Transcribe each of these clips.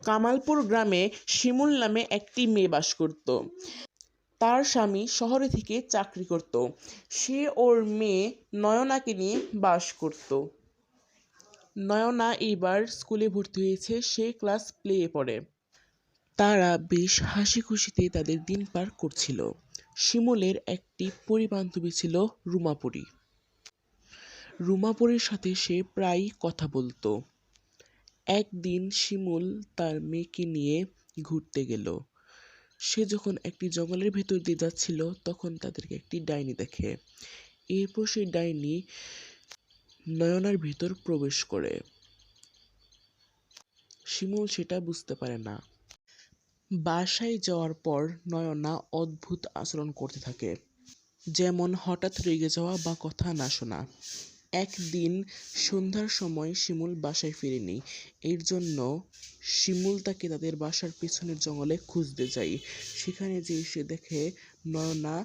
কামালপুর গ্রামে শিমুল নামে একটি মেয়ে বাস করত। তার স্বামী শহরে থেকে চাকরি করত। সে ওর মেয়ে নয়নাকে নিয়ে বাস করত। নয়না এইবার স্কুলে ভর্তি হয়েছে, সে ক্লাস প্লে পড়ে। তারা বেশ হাসি খুশিতে তাদের দিন পার করছিল। শিমুলের একটি পরিবান্ধবী ছিল রুমাপুরী। রুমাপুরীর সাথে সে প্রায়ই কথা বলতো। একদিন শিমুল তার মেয়েকে নিয়ে ঘুরতে গেল। সে যখন একটি জঙ্গলের ভেতর দিয়ে যাচ্ছিল তখন তাদেরকে একটি ডাইনি দেখে। এরপর সেই ডাইনি নয়নার ভিতর প্রবেশ করে। শিমুল সেটা বুঝতে পারে না। বাসায় যাওয়ার পর নয়না অদ্ভুত আচরণ করতে থাকে, যেমন হঠাৎ রেগে যাওয়া বা কথা না শোনা। একদিন সন্ধ্যার সময় শিমুল বাসায় ফিরেনি। এর জন্য শিমুল তাকে তাদের বাসার পেছনের জঙ্গলে খুঁজতে যায়। সেখানে যেয়ে সে দেখে নয়না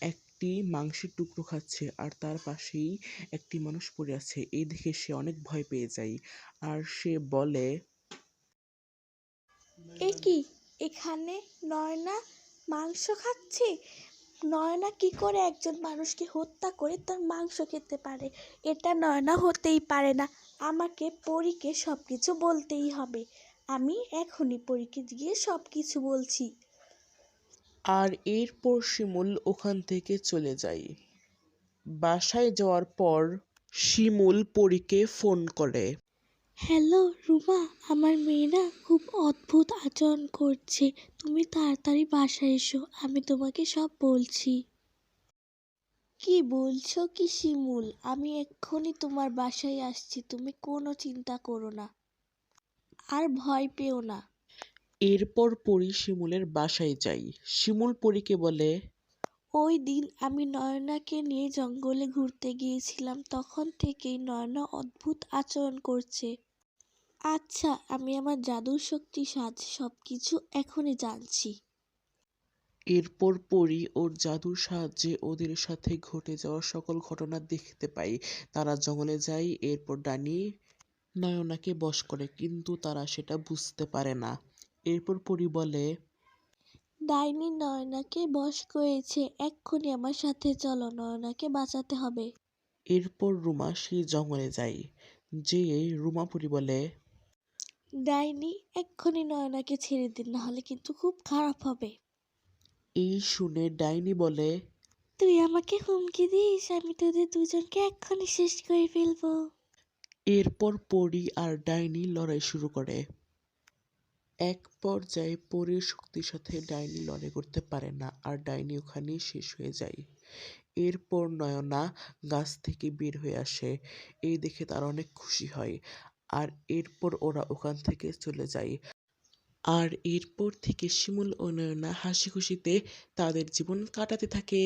একটি মাংসের টুকরো খাচ্ছে আর তার পাশেই একটি মানুষ পড়ে আছে। এই দেখে সে অনেক ভয় পেয়ে যায় আর সে বলে, এ কি, এখানে নয়না মাংস খাচ্ছে? নয়না কি করে একজন মানুষকে হত্যা করে তার মাংস খেতে পারে? এটা নয়না হতেই পারে না। আমাকে পরীকে সব কিছু বলতেই হবে। আমি এখনই পরীকে গিয়ে সব কিছু বলছি। আর এরপর শিমুল ওখান থেকে চলে যায়। বাসায় যাওয়ার পর শিমুল পরীকে ফোন করে। হ্যালো রুমা, আমার মেয়ে না খুব অদ্ভুত আচরণ করছে। তুমি তাড়াতাড়ি বাসায় এসো, আমি তোমাকে সব বলছি। কি বলছো কি শিমুল? আমি এক্ষুনি তোমার বাসায় আসছি, তুমি কোনো চিন্তা করো না আর ভয় পেও না। এরপর পরী শিমুলের বাসায় যায়। শিমুল পরীকে বলে, ওই দিন আমি নয়নাকে নিয়ে জঙ্গলে ঘুরতে গিয়েছিলাম, তখন থেকেই নয়না অদ্ভুত আচরণ করছে। আচ্ছা, আমি আমার জাদুর শক্তির সাহায্যে সব কিছু এখনই জানছি। এরপর পরী ওর জাদুর সাহায্যে ওদের সাথে ঘটে যাওয়া সকল ঘটনা দেখতে পায়। তারা জঙ্গলে যায়, এরপর ডাইনি নয়নাকে বশ করে, কিন্তু তারা সেটা বুঝতে পারে না। এরপর পরী বলে, ডাইনি নয়নাকে বশ করেছে, এক্ষুনি আমার সাথে চলো, নয়নাকে বাঁচাতে হবে। এরপর রুমা সেই জঙ্গলে যায়। যেয়ে রুমাপুরী বলে, ডাইনি, এক্ষুনি নয়নাকে ছেড়ে দিন, নাহলে কিন্তু খুব খারাপ হবে। এই শুনে ডাইনি বলে, তুই আমাকে হুমকি দিস, আমি তোদের দুজনকে এক্ষুনি শেষ করে ফেলবো। এরপর পরী আর ডাইনি লড়াই শুরু করে। এক পর্যায়ে পরীর শক্তির সাথে ডাইনি লড়াই করতে পারে না আর ডাইনি ওখানেই শেষ হয়ে যায়। এরপর নয়না গাছ থেকে বের হয়ে আসে। এই দেখে তারা অনেক খুশি হয় আর এরপর ওরা ওখান থেকে চলে যায়। আর এরপর থেকে শিমুল ও নয়না হাসি খুশিতে তাদের জীবন কাটাতে থাকে।